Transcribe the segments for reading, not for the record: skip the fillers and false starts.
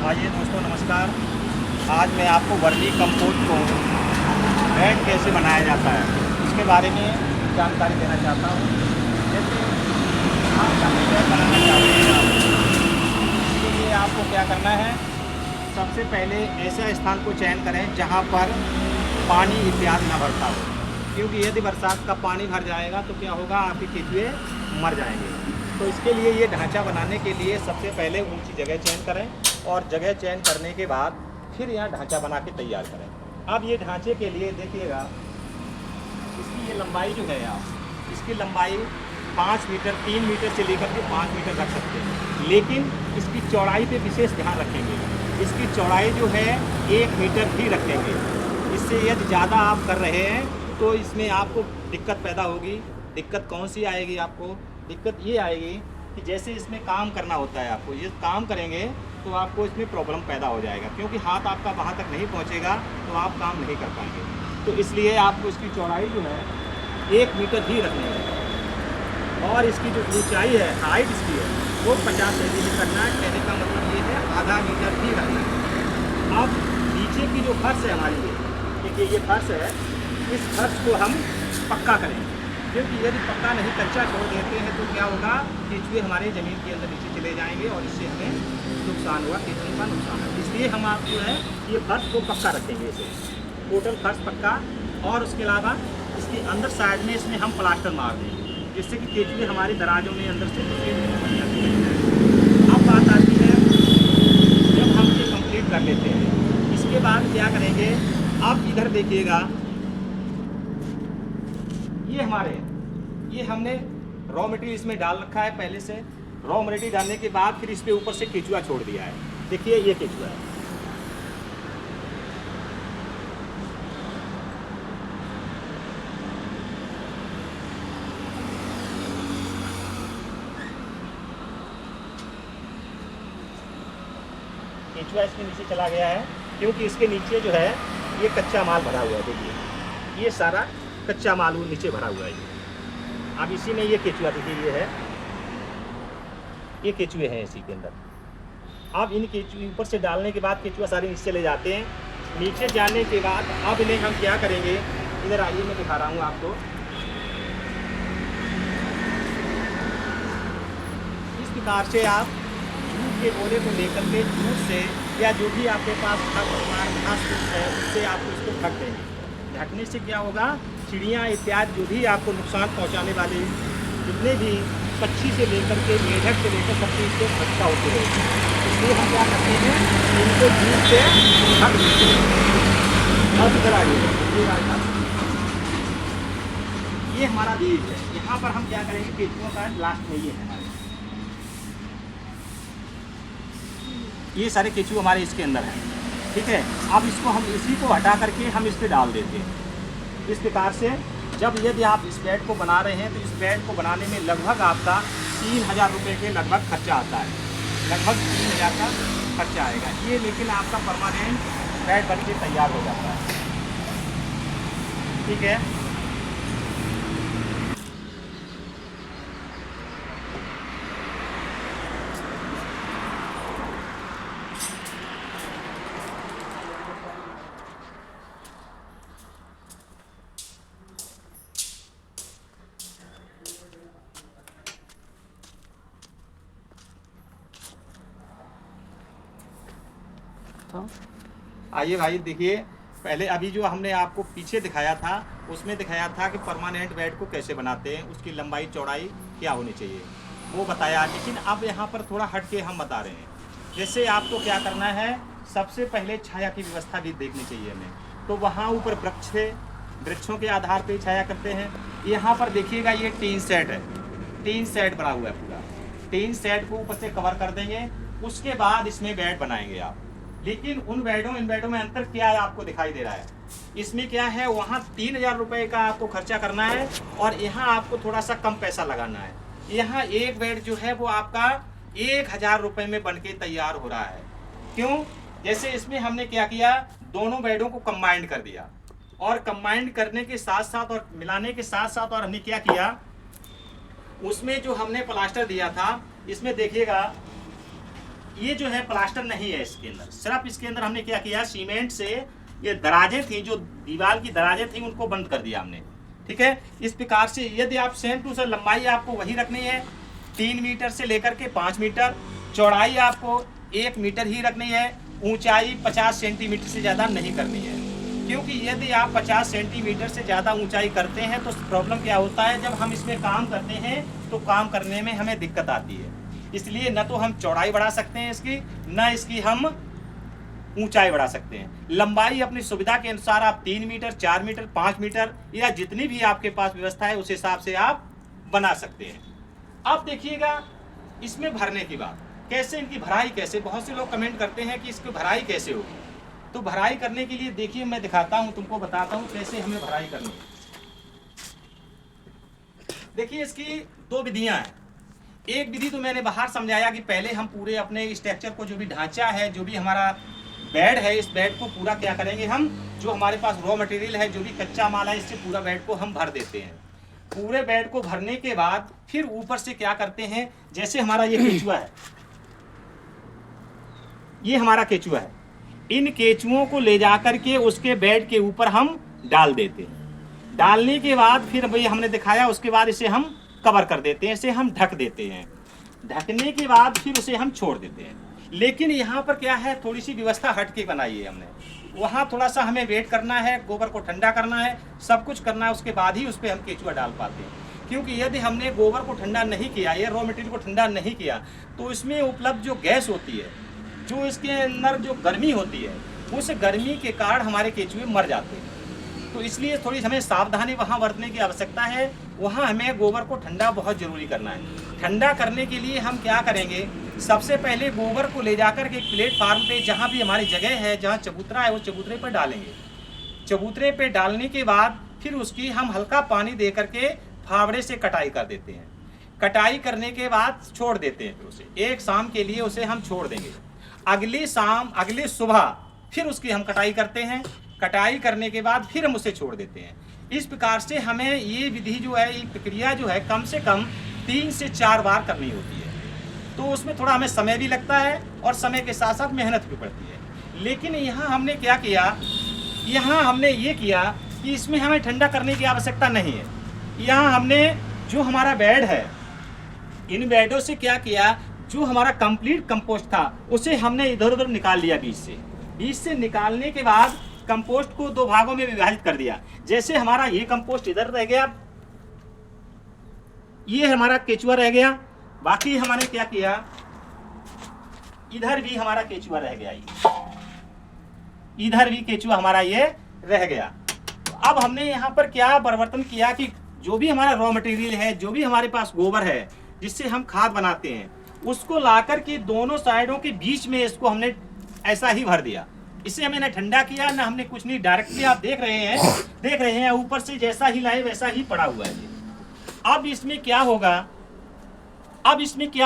आइए दोस्तों नमस्कार। आज मैं आपको वर्मी कंपोस्ट को बेड कैसे बनाया जाता है इसके बारे में जानकारी देना चाहता हूँ। जैसे आप बेड बनाना चाहते हैं इसके लिए आपको क्या करना है, सबसे पहले ऐसा स्थान को चयन करें जहाँ पर पानी इत्यादि ना भरता हो, क्योंकि यदि बरसात का पानी भर जाएगा तो क्या होगा, आपके केंचुए मर जाएंगे। तो इसके लिए ये ढांचा बनाने के लिए सबसे पहले ऊंची जगह चयन करें और जगह चयन करने के बाद फिर यहाँ ढांचा बना के तैयार करें। अब ये ढांचे के लिए देखिएगा, इसकी ये लंबाई जो है, आप इसकी लंबाई 5 मीटर 3 मीटर से लेकर के 5 मीटर रख सकते हैं, लेकिन इसकी चौड़ाई पे विशेष ध्यान रखेंगे। इसकी चौड़ाई जो है 1 मीटर ही रखेंगे। इससे यदि ज़्यादा आप कर रहे हैं तो इसमें आपको दिक्कत पैदा होगी। दिक्कत कौन सी आएगी आपको? दिक्कत ये आएगी कि जैसे इसमें काम करना होता है, आपको ये काम करेंगे तो आपको इसमें प्रॉब्लम पैदा हो जाएगा, क्योंकि हाथ आपका वहाँ तक नहीं पहुँचेगा तो आप काम नहीं कर पाएंगे। तो इसलिए आपको इसकी चौड़ाई जो है 1 मीटर ही रखनी है और इसकी जो ऊंचाई है, हाइट इसकी है वो 50 सेंटीमीटर रखना है। कहने का मतलब ये है आधा मीटर ही रखना है। अब नीचे की जो फर्श है हमारी, देखिए ये फर्श है, इस फर्श को हम पक्का करेंगे, क्योंकि यदि पक्का नहीं कच्चा छोड़ देते हैं तो क्या होगा, केंचुए हमारे ज़मीन के अंदर नीचे चले जाएंगे और इससे हमें नुकसान हुआ, केंचुओं का नुकसान है। इसलिए हम आप जो है ये फर्श को पक्का रखेंगे, इसे टोटल फर्श पक्का। और उसके अलावा इसके अंदर साइड में इसमें हम प्लास्टर मार देंगे, जिससे कि केंचुए हमारे दराजों में अंदर से अब बात आती है जब हम ये कंप्लीट कर लेते हैं, इसके बाद क्या करेंगे, आप इधर देखिएगा, ये हमने रॉ मटेरियल इसमें डाल रखा है पहले से। रॉ मटेरियल डालने के बाद फिर इस पे ऊपर से केंचुआ छोड़ दिया है। देखिए ये केंचुआ है, केंचुआ इसके नीचे चला गया है, क्योंकि इसके नीचे जो है ये कच्चा माल भरा हुआ है। देखिए ये सारा कच्चा माल वो नीचे भरा हुआ है। अब इसी में ये केंचुआ, देखिए ये है, ये केंचुए हैं इसी के अंदर। अब इन केंचुए ऊपर से डालने के बाद केंचुआ सारे नीचे चले जाते हैं। नीचे जाने के बाद अब इन्हें हम क्या करेंगे, इधर आइए मैं दिखा रहा हूँ आपको। इस प्रकार से आप जूट के बोरे को लेकर के जूट से या जो भी आपके पास घास है उससे आप इसको ढक देंगे। ढकने से क्या होगा, चिड़ियाँ इत्यादि जो भी आपको नुकसान पहुंचाने वाले जितने भी पक्षी से लेकर के मेढक से लेकर सब चीज़ से सुरक्षा होती है। इसलिए हम क्या करते हैं, इनको जूट से ढक देते हैं। अब इधर आइए, ये हमारा बीज है। यहाँ पर हम क्या करेंगे, केंचुओं का लास्ट में ये है हमारे, ये सारे केंचुए हमारे इसके अंदर हैं, ठीक है। अब इसको हम इसी को हटा करके हम इस पर डाल देते हैं। इस प्रकार से जब यदि आप इस बेड को बना रहे हैं तो इस बेड को बनाने में लगभग आपका 3000 रुपये के लगभग खर्चा आता है, लगभग 3000 का खर्चा आएगा ये, लेकिन आपका परमानेंट बेड बन के तैयार हो जाता है, ठीक है। आइए भाई देखिए, पहले अभी जो हमने आपको पीछे दिखाया था उसमें दिखाया था कि परमानेंट बेड को कैसे बनाते हैं, उसकी लंबाई चौड़ाई क्या होनी चाहिए वो बताया, लेकिन अब यहाँ पर थोड़ा हट के हम बता रहे हैं। जैसे आपको क्या करना है, सबसे पहले छाया की व्यवस्था भी देखनी चाहिए हमें। तो वहाँ ऊपर वृक्ष है, वृक्षों के आधार पर छाया करते हैं। यहाँ पर देखिएगा ये टीन सेट है, टीन सेट बना हुआ है पूरा। टीन सेट को ऊपर से कवर कर देंगे, उसके बाद इसमें बेड बनाएंगे आप। लेकिन इन बेडों में अंतर क्या है आपको दिखाई दे रहा है। इसमें क्या है, वहाँ 3000 रुपये का आपको खर्चा करना है और यहाँ आपको थोड़ा सा कम पैसा लगाना है। यहाँ एक बेड जो है वो आपका 1000 रुपये में बन के तैयार हो रहा है। क्यों? जैसे इसमें हमने क्या किया, दोनों बेडों को कंबाइंड कर दिया और कंबाइंड करने के साथ साथ और मिलाने के साथ साथ और हमने क्या किया, उसमें जो हमने प्लास्टर दिया था, इसमें देखिएगा ये जो है प्लास्टर नहीं है इसके अंदर, सिर्फ इसके अंदर हमने क्या किया, सीमेंट से ये दराजें थी, जो दीवार की दराजें थी उनको बंद कर दिया हमने। ठीक है, इस प्रकार से यदि आप सेम टू सेम लंबाई आपको वही रखनी है 3 मीटर से लेकर के 5 मीटर, चौड़ाई आपको 1 मीटर ही रखनी है, ऊंचाई 50 सेंटीमीटर से ज़्यादा नहीं करनी है। क्योंकि यदि आप 50 सेंटीमीटर से ज़्यादा ऊंचाई करते हैं तो प्रॉब्लम क्या होता है, जब हम इसमें काम करते हैं तो काम करने में हमें दिक्कत आती है। इसलिए न तो हम चौड़ाई बढ़ा सकते हैं इसकी, न इसकी हम ऊंचाई बढ़ा सकते हैं। लंबाई अपनी सुविधा के अनुसार आप 3 मीटर, 4 मीटर, 5 मीटर या जितनी भी आपके पास व्यवस्था है उस हिसाब से आप बना सकते हैं। अब देखिएगा इसमें भरने की बात, कैसे इनकी भराई कैसे, बहुत से लोग कमेंट करते हैं कि इसकी भराई कैसे होगी। तो भराई करने के लिए देखिए मैं दिखाता हूं, तुमको बताता हूं कैसे हमें भराई करनी है। देखिए इसकी 2 विधियां हैं। एक विधि तो मैंने बाहर समझाया कि पहले हम पूरे अपने स्ट्रक्चर को, जो भी ढांचा है, जो भी हमारा बेड है, इस बेड को पूरा क्या करेंगे हम, जो हमारे पास रॉ मटेरियल है, जो भी कच्चा माल है, इससे पूरा बेड को हम भर देते हैं। पूरे बेड को भरने के बाद फिर ऊपर से क्या करते हैं, जैसे हमारा ये केचुआ है, ये हमारा केचुआ है, इन केचुओं को ले जाकर के उसके बेड के ऊपर हम डाल देते हैं। डालने के बाद फिर भाई हमने दिखाया, उसके बाद इसे हम कवर कर देते हैं, इसे हम ढक देते हैं। ढकने के बाद फिर उसे हम छोड़ देते हैं। लेकिन यहाँ पर क्या है, थोड़ी सी व्यवस्था हट के बनाई है हमने। वहाँ थोड़ा सा हमें वेट करना है, गोबर को ठंडा करना है, सब कुछ करना है, उसके बाद ही उस पर हम केचुआ डाल पाते हैं। क्योंकि यदि हमने गोबर को ठंडा नहीं किया या रॉ मटेरियल को ठंडा नहीं किया तो इसमें उपलब्ध जो गैस होती है, जो इसके अंदर जो गर्मी होती है, उस गर्मी के कारण हमारे केचुए मर जाते हैं। तो इसलिए थोड़ी हमें सावधानी वहाँ बरतने की आवश्यकता है। वहाँ हमें गोबर को ठंडा बहुत ज़रूरी करना है। ठंडा करने के लिए हम क्या करेंगे, सबसे पहले गोबर को ले जाकर के प्लेटफार्म पे, जहाँ भी हमारी जगह है, जहाँ चबूतरा है, वो चबूतरे पर डालेंगे। चबूतरे पे डालने के बाद फिर उसकी हम हल्का पानी दे करके फावड़े से कटाई कर देते हैं। कटाई करने के बाद छोड़ देते हैं, फिर उसे एक शाम के लिए उसे हम छोड़ देंगे। अगली शाम, अगली सुबह फिर उसकी हम कटाई करते हैं। कटाई करने के बाद फिर हम उसे छोड़ देते हैं। इस प्रकार से हमें ये विधि जो है, ये प्रक्रिया जो है, कम से कम 3 से 4 बार करनी होती है। तो उसमें थोड़ा हमें समय भी लगता है और समय के साथ साथ मेहनत भी पड़ती है। लेकिन यहाँ हमने क्या किया, यहाँ हमने ये किया कि इसमें हमें ठंडा करने की आवश्यकता नहीं है। यहाँ हमने जो हमारा बेड है, इन बेडों से क्या किया, जो हमारा कंप्लीट कंपोस्ट था उसे हमने इधर उधर निकाल लिया बीच से। बीच से निकालने के बाद कंपोस्ट को 2 भागों में विभाजित कर दिया। जैसे हमारा ये कंपोस्ट इधर रह गया, ये हमारा केचुआ रह गया, बाकी हमने क्या किया, इधर भी हमारा केचुआ रह गया, इधर भी केचुआ हमारा ये रह गया। तो अब हमने यहाँ पर क्या परिवर्तन किया कि जो भी हमारा रॉ मटेरियल है, जो भी हमारे पास गोबर है जिससे हम खाद बनाते हैं, उसको लाकर के दोनों साइडों के बीच में इसको हमने ऐसा ही भर दिया। इसे हमने ठंडा किया ना, हमने कुछ नहीं, डायरेक्टली आप देख रहे हैं ऊपर से जैसा ही लाए वैसा ही पड़ा हुआ है। अब इसमें क्या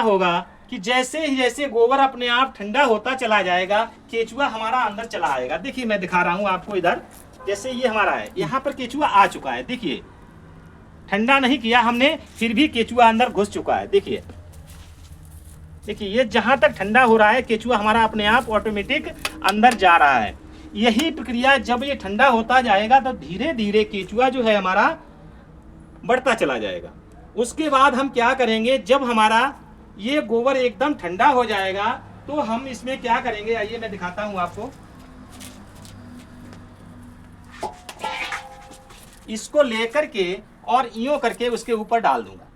होगा, कि जैसे ही जैसे गोबर अपने आप ठंडा होता चला जाएगा, केचुआ हमारा अंदर चला आएगा। देखिए मैं दिखा रहा हूँ आपको, इधर जैसे ये हमारा है, यहाँ पर केचुआ आ चुका है। देखिए ठंडा नहीं किया हमने, फिर भी केचुआ अंदर घुस चुका है। देखिए ये जहां तक ठंडा हो रहा है, केचुआ हमारा अपने आप ऑटोमेटिक अंदर जा रहा है। यही प्रक्रिया जब ये ठंडा होता जाएगा तो धीरे धीरे केचुआ जो है हमारा बढ़ता चला जाएगा। उसके बाद हम क्या करेंगे, जब हमारा ये गोबर एकदम ठंडा हो जाएगा तो हम इसमें क्या करेंगे, आइए मैं दिखाता हूं आपको। इसको लेकर के और यूं करके उसके ऊपर डाल दूंगा।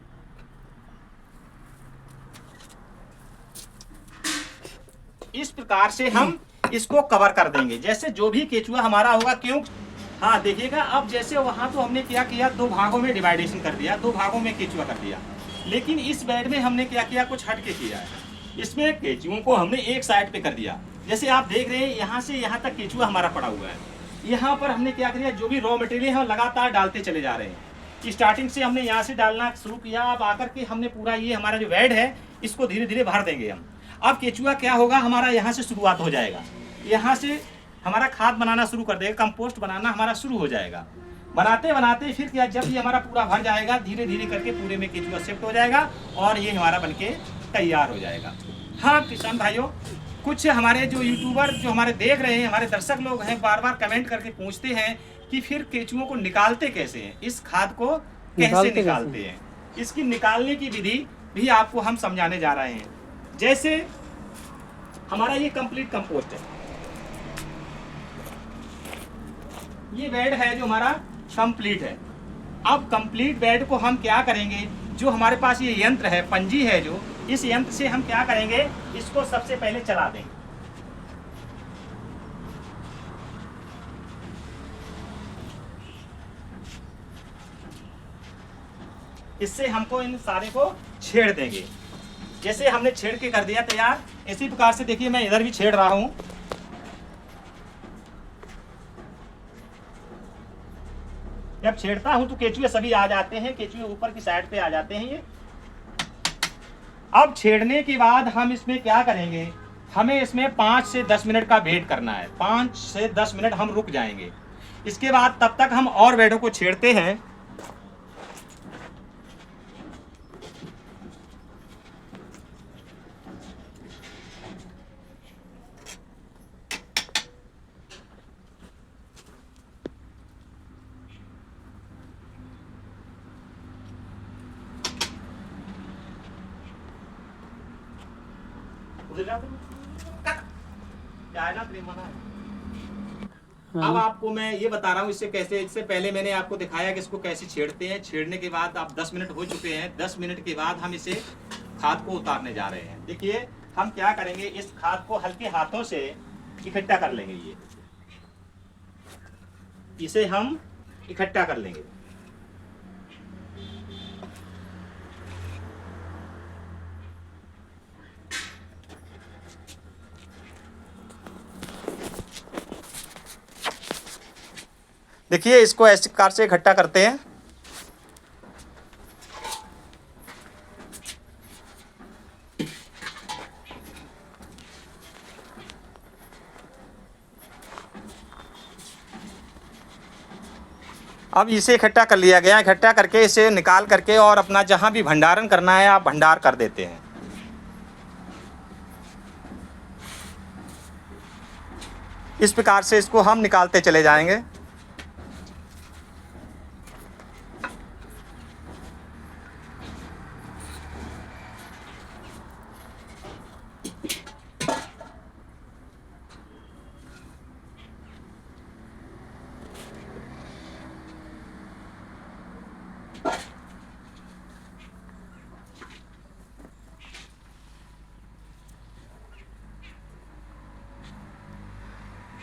इस प्रकार से हम इसको कवर कर देंगे, जैसे जो भी केचुआ हमारा होगा। क्यों, हाँ देखिएगा, अब जैसे वहां तो हमने क्या किया, 2 भागों में डिवाइडेशन कर दिया, 2 भागों में केचुआ कर दिया। लेकिन इस बेड में हमने क्या किया, कुछ हट के किया है। इसमें केचुओं को हमने एक साइड पे कर दिया। जैसे आप देख रहे हैं, यहाँ से यहाँ तक केचुआ हमारा पड़ा हुआ है। यहाँ पर हमने क्या किया, जो भी रॉ मटेरियल है लगातार डालते चले जा रहे हैं। स्टार्टिंग से हमने यहाँ से डालना शुरू किया, अब आकर के हमने पूरा ये हमारा जो बेड है इसको धीरे धीरे भर देंगे हम। अब केचुआ क्या होगा, हमारा यहाँ से शुरुआत हो जाएगा, यहाँ से हमारा खाद बनाना शुरू कर देगा, कंपोस्ट बनाना हमारा शुरू हो जाएगा। बनाते बनाते फिर क्या, जब ये हमारा पूरा भर जाएगा, धीरे धीरे करके पूरे में केचुआ शिफ्ट हो जाएगा और ये हमारा बनके तैयार हो जाएगा। हाँ किसान भाइयों, कुछ हमारे जो यूट्यूबर जो हमारे देख रहे हैं, हमारे दर्शक लोग हैं, बार बार कमेंट करके पूछते हैं कि फिर केचुओं को निकालते कैसे हैं, इस खाद को कैसे निकालते हैं। इसकी निकालने की विधि भी आपको हम समझाने जा रहे हैं। जैसे हमारा ये कंप्लीट कंपोस्ट है, ये बेड है जो हमारा कंप्लीट है। अब कंप्लीट बेड को हम क्या करेंगे, जो हमारे पास ये यंत्र है, पंजी है, जो इस यंत्र से हम क्या करेंगे, इसको सबसे पहले चला देंगे। इससे हमको इन सारे को छेड़ देंगे। जैसे हमने छेड़ के कर दिया तैयार, इसी प्रकार से देखिए मैं इधर भी छेड़ रहा हूं। जब छेड़ता हूं तो केचुए सभी आ जाते हैं, केचुए ऊपर की साइड पे आ जाते हैं ये। अब छेड़ने के बाद हम इसमें क्या करेंगे, हमें इसमें 5 से 10 मिनट का वेट करना है। 5 से 10 मिनट हम रुक जाएंगे। इसके बाद तब तक हम और बेडों को छेड़ते हैं। अब आपको मैं ये बता रहा हूँ इससे कैसे, इससे पहले मैंने आपको दिखाया कि इसको कैसे छेड़ते हैं। छेड़ने के बाद अब 10 मिनट हो चुके हैं। 10 मिनट के बाद हम इसे खाद को उतारने जा रहे हैं। देखिए हम क्या करेंगे, इस खाद को हल्के हाथों से इकट्ठा कर लेंगे। इसे हम इकट्ठा कर लेंगे। देखिए इसको इस प्रकार से इकट्ठा करते हैं। अब इसे इकट्ठा कर लिया गया। इकट्ठा करके इसे निकाल करके और अपना जहां भी भंडारण करना है आप भंडार कर देते हैं। इस प्रकार से इसको हम निकालते चले जाएंगे।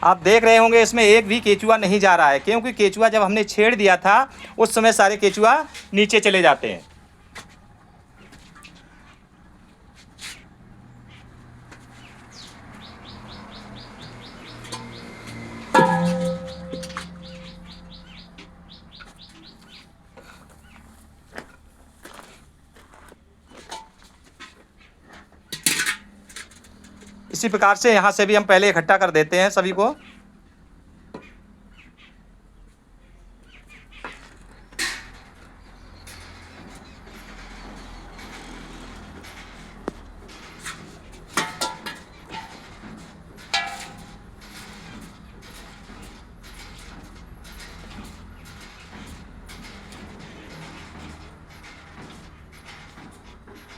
आप देख रहे होंगे इसमें एक भी केचुआ नहीं जा रहा है, क्योंकि केचुआ जब हमने छेड़ दिया था उस समय सारे केचुआ नीचे चले जाते हैं। इसी प्रकार से यहाँ से भी हम पहले इकट्ठा कर देते हैं सभी को।